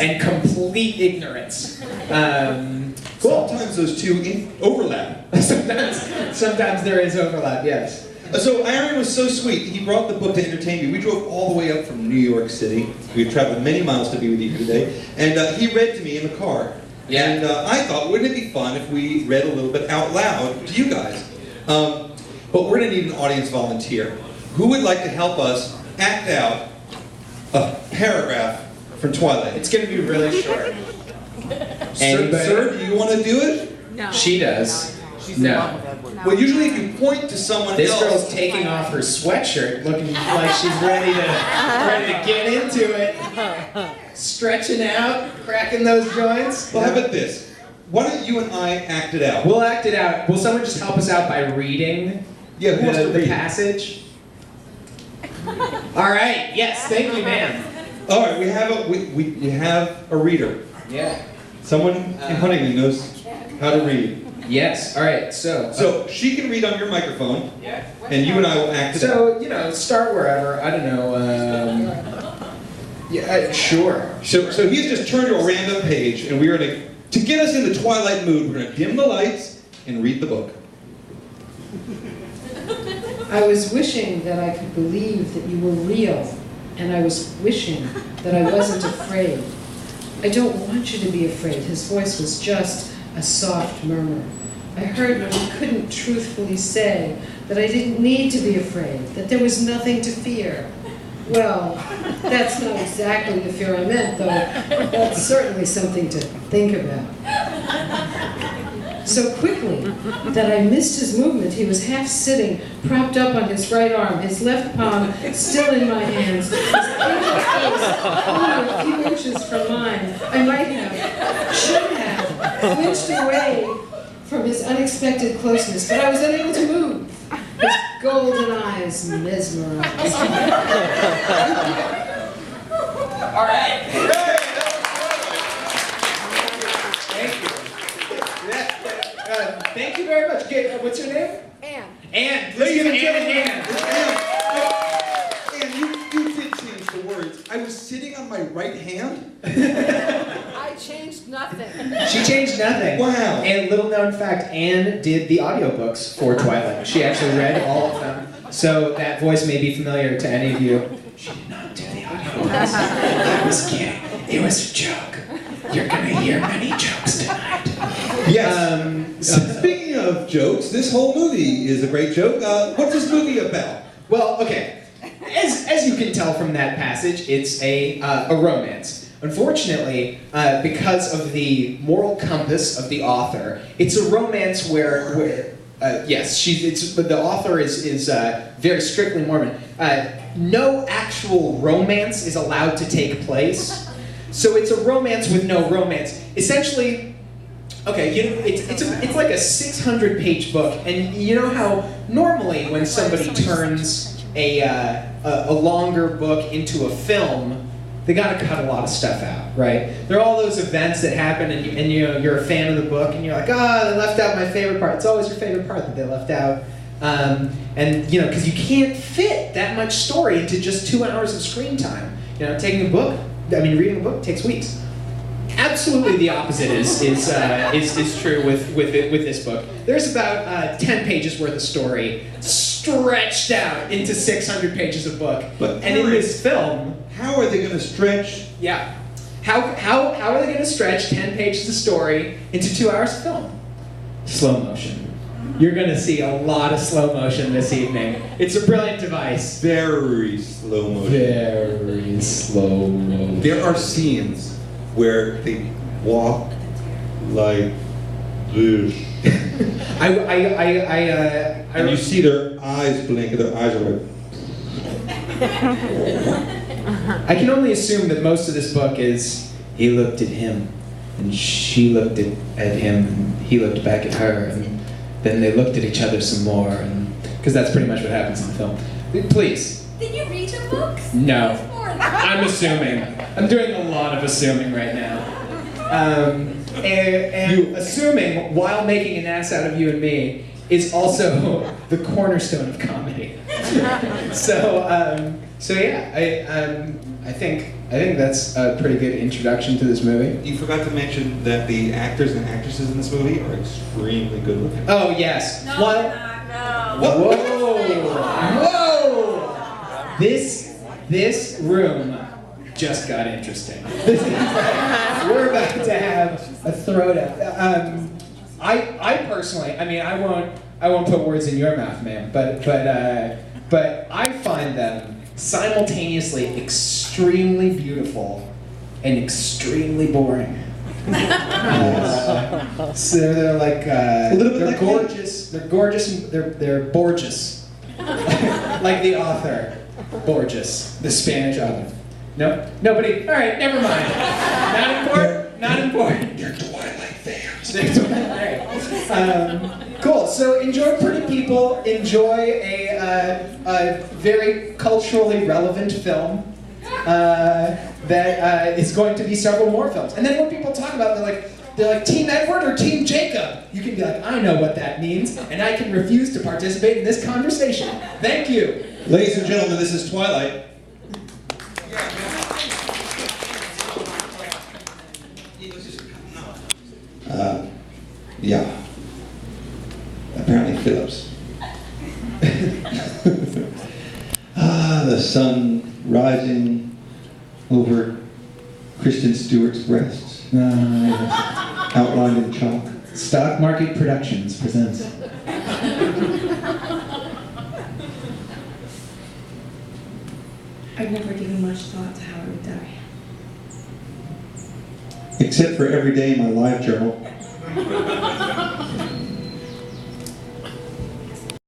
and complete ignorance. Cool. Sometimes those two overlap. sometimes there is overlap, yes. So Aaron was so sweet. He brought the book to entertain me. We drove all the way up from New York City. We traveled many miles to be with you today. And he read to me in the car. Yeah. And I thought, wouldn't it be fun if we read a little bit out loud to you guys? But we're going to need an audience volunteer. Who would like to help us act out a paragraph from Twilight? It's going to be really short. Sir, do you want to do it? No. She does. No. Well, usually if you point to someone This else... girl's taking off her sweatshirt, looking like she's ready to get into it. Stretching out, cracking those joints. Well, how about this? Why don't you and I act it out? We'll act it out. Will someone just help us out by reading who wants to the read? passage? All right. Yes. Thank you, ma'am. All right. We have a reader. Yeah. Someone in Huntington knows how to read. Yes. All right. So she can read on your microphone. Yeah. And you and I will act it out. So start wherever. I don't know. Sure. So he's just turned to a random page, and we're going to get us in the Twilight mood. We're going to dim the lights and read the book. I was wishing that I could believe that you were real, and I was wishing that I wasn't afraid. I don't want you to be afraid. His voice was just a soft murmur. I heard what he couldn't truthfully say, that I didn't need to be afraid, that there was nothing to fear. Well, that's not exactly the fear I meant, though that's certainly something to think about. So quickly that I missed his movement. He was half sitting, propped up on his right arm, his left palm still in my hands, his angel face only a few inches from mine. I might have, should have, flinched away from his unexpected closeness, but I was unable to move. His golden eyes mesmerized. All right. Thank you very much. What's your name? Anne. Anne. Let's give Anne a hand. Anne, you did change the words. I was sitting on my right hand? I changed nothing. She changed nothing. Wow. And little known fact, Anne did the audiobooks for Twilight. She actually read all of them. So that voice may be familiar to any of you. She did not do the audiobooks. I was kidding. It was a joke. You're going to hear many jokes tonight. Yes. Speaking of jokes, this whole movie is a great joke. What's this movie about? Well, okay. As you can tell from that passage, it's a romance. Unfortunately, because of the moral compass of the author, it's a romance where the author is very strictly Mormon. No actual romance is allowed to take place, so it's a romance with no romance. Essentially, okay, it's like a 600-page book, and you know how normally when somebody turns a longer book into a film, they gotta cut a lot of stuff out, right? There are all those events that happen, and you're a fan of the book, and you're like, they left out my favorite part. It's always your favorite part that they left out, and because you can't fit that much story into just 2 hours of screen time. Reading a book takes weeks. Absolutely, the opposite is true with this book. There's about 10 pages worth of story stretched out into 600 pages of book. But and in this film, how are they going to stretch? Yeah, how are they going to stretch 10 pages of story into 2 hours of film? Slow motion. You're going to see a lot of slow motion this evening. It's a brilliant device. Very slow motion. Very slow motion. There are scenes where they walk like this. And you see their eyes blink, and their eyes are like... I can only assume that most of this book is he looked at him, and she looked at him, and he looked back at her, and then they looked at each other some more, and because that's pretty much what happens in the film. Please. Did you read the books? No. I'm assuming. I'm doing a lot of assuming right now. And assuming while making an ass out of you and me is also the cornerstone of comedy. So yeah, I think I think that's a pretty good introduction to this movie. You forgot to mention that the actors and actresses in this movie are extremely good looking. Oh, yes. No, Well, no. Whoa! This room just got interesting. We're about to have a throwdown. I personally, I mean, I won't put words in your mouth, ma'am, but I find them simultaneously extremely beautiful and extremely boring. So they're like A little bit they're like gorgeous. They're gorgeous. And they're Borges, like the author Borges, the Spanish author. No, nobody. All right, never mind. Not important. Not important. They're Twilight fans. Cool. So enjoy Pretty People. Enjoy a very culturally relevant film that is going to be several more films. And then when people talk about it, they're like Team Edward or Team Jacob. You can be like, I know what that means, and I can refuse to participate in this conversation. Thank you. Ladies and gentlemen, this is Twilight. Yeah. Apparently Phillips. The sun rising over Kristen Stewart's breasts, outlined in chalk. Stock Market Productions presents. I've never given much thought to how I would die. Except for every day in my live journal.